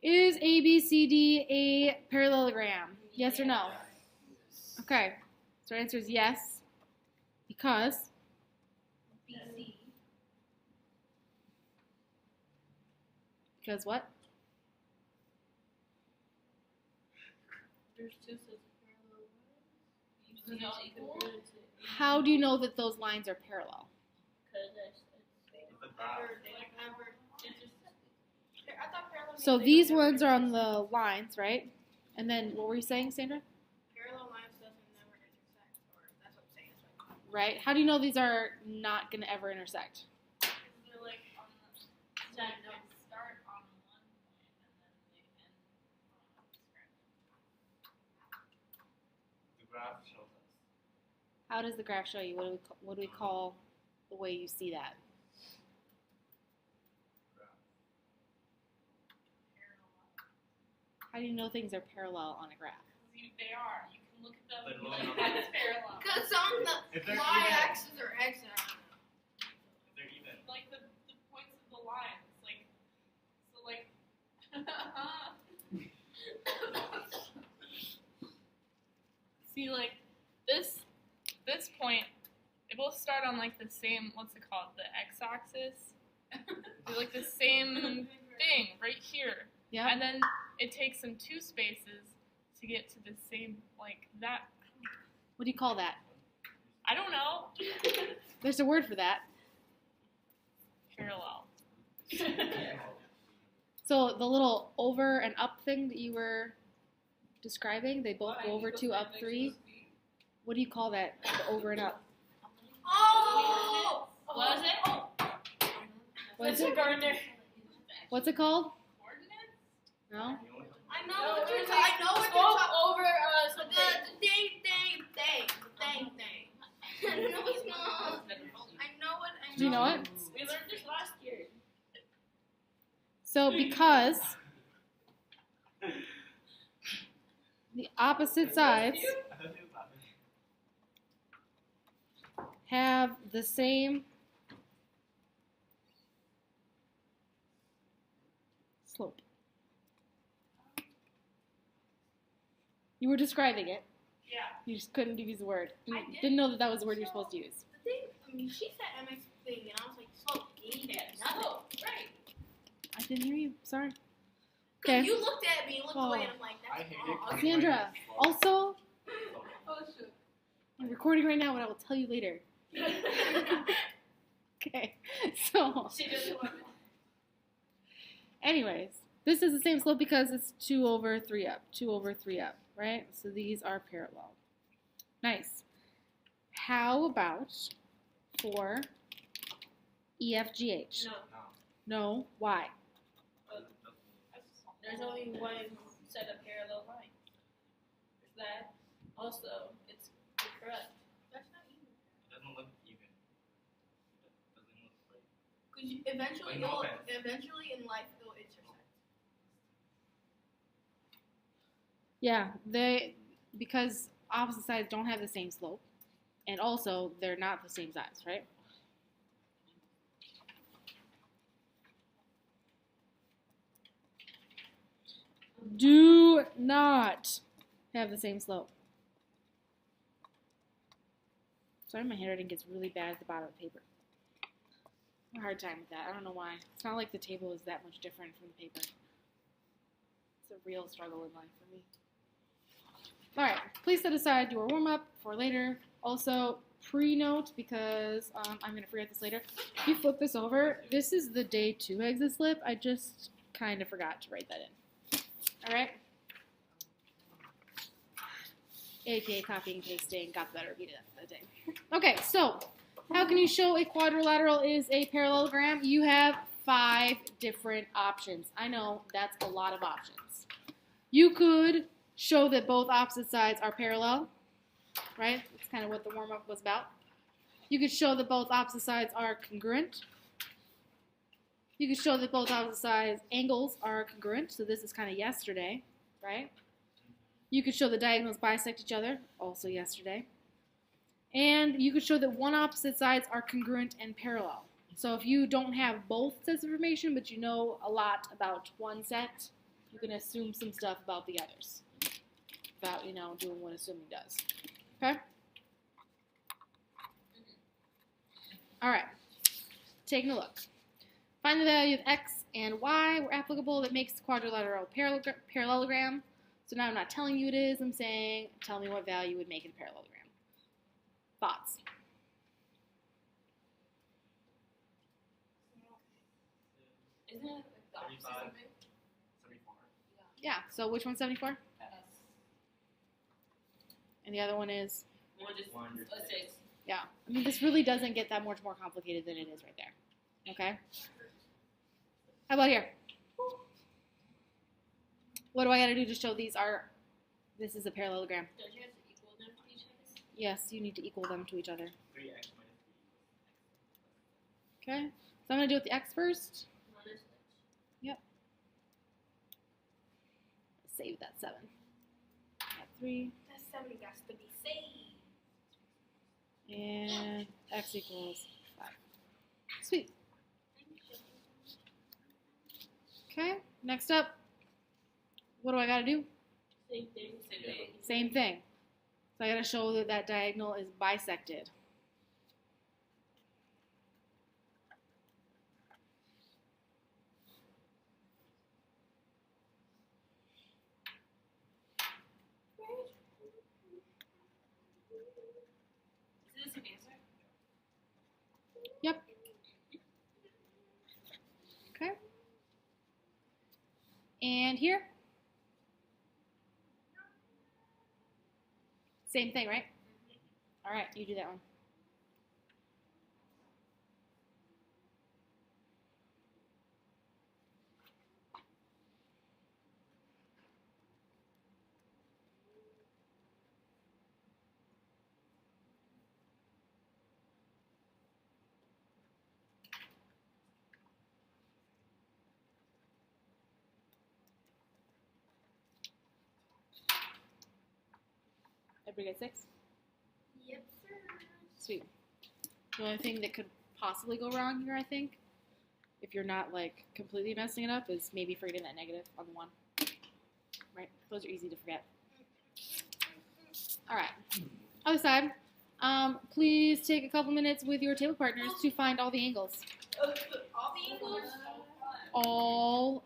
Is ABCD a parallelogram? Yes or no? Okay. So our answer is yes. Because BC. because what? There's two sets of parallel lines. How do you know that those lines are parallel? Because it's So these ones are on the lines, right? And then what were you saying, Sandra? Parallel lines doesn't never intersect, or that's what I'm saying. Right. How do you know these are not going to ever intersect? they're like on the start on one point and then they end on The graph shows us. How does the graph show you? What do we call the way you see that? How do you know things are parallel on a graph? They are. You can look at them They're and be going like, up. that's parallel. Because on If the they're y-axis or x, I don't know. They're even. Like the points of the lines. Like, so like, see like this point, they both start on like the same, what's it called, the x-axis? They're like the same thing right here. Yeah. And then it takes them two spaces to get to the same, like that. What do you call that? I don't know. There's a word for that. Parallel. So the little over and up thing that you were describing, they both go over 2, up 3. What do you call that? The over and up. Oh! What is it? What's it? Gardner. What's it called? Coordinates? No? I know what you're talking. I know what you're talking. Over The thing. No, it's not. I know what. Do you know it? We learned this last year. So because the opposite sides have the same slope. You were describing it. Yeah. You just couldn't use the word. I did. Didn't know that that was the word you're supposed to use. The thing. I mean, she said MX thing, and I was like, slope. Oh, right. I didn't hear you. Sorry. Because Okay. you looked at me, looked away, and I'm like, I that's hate wrong. it. Sandra, also, Oh shoot. I'm recording right now, but I will tell you later. Okay. So, She doesn't want to. anyways, this is the same slope because it's 2 over 3 up. 2 over 3 up, right? So these are parallel. Nice. How about for EFGH? No. No. Why? There's only one set of parallel lines. There's that. Also, it's correct. That's not even. It doesn't look even. It doesn't look right. Because eventually, Like, no offense. eventually in life, it'll intersect. Yeah, because opposite sides don't have the same slope, and also they're not the same size, right? Do not have the same slope. Sorry, my handwriting gets really bad at the bottom of the paper. I have a hard time with that. I don't know why. It's not like the table is that much different from the paper. It's a real struggle in life for me. All right, please set aside your warm-up for later. Also, pre-note, because I'm going to forget this later. If you flip this over, this is the day 2 exit slip. I just kind of forgot to write that in. All right? AKA copying and pasting, got the better beat of that day. Okay, so how can you show a quadrilateral is a parallelogram? You have 5 different options. I know that's a lot of options. You could show that both opposite sides are parallel, right? That's kind of what the warm-up was about. You could show that both opposite sides are congruent. You could show that both opposite sides angles are congruent. So this is kind of yesterday, right? You could show the diagonals bisect each other, also yesterday. And you could show that one opposite sides are congruent and parallel. So if you don't have both sets of information, but you know a lot about one set, You can assume some stuff about the others without, you know, doing what assuming does. Okay? All right. Taking a look. Find the value of x and y where applicable that makes the quadrilateral parallelogram. So now I'm not telling you it is. I'm saying tell me what value would make it a parallelogram. Thoughts? Isn't it like the opposite 35. of it? 74. Yeah. So which one's 74? And the other one is? 106. Yeah. I mean, this really doesn't get that much more complicated than it is right there. Okay? How about here? What do I got to do to show this is a parallelogram? Don't you have to equal them to each other? Yes, you need to equal them to each other. 3x minus 3 Okay? So I'm going to do it with the x first. Minus Save that 7. Got 3. that 7 got to be saved. And x equals 5. Sweet. Okay, next up, what do I got to do? Same thing. Same thing. Same thing. So I got to show that that diagonal is bisected. Is this an answer? Yep. Okay. And here? Same thing, right? All right, you do that one. Everybody get 6? Yep, sir. Sweet. The only thing that could possibly go wrong here, I think, if you're not like completely messing it up, is maybe forgetting that negative on the 1. Right? Those are easy to forget. All right. Other side. Please take a couple minutes with your table partners to find all the angles. All the angles? All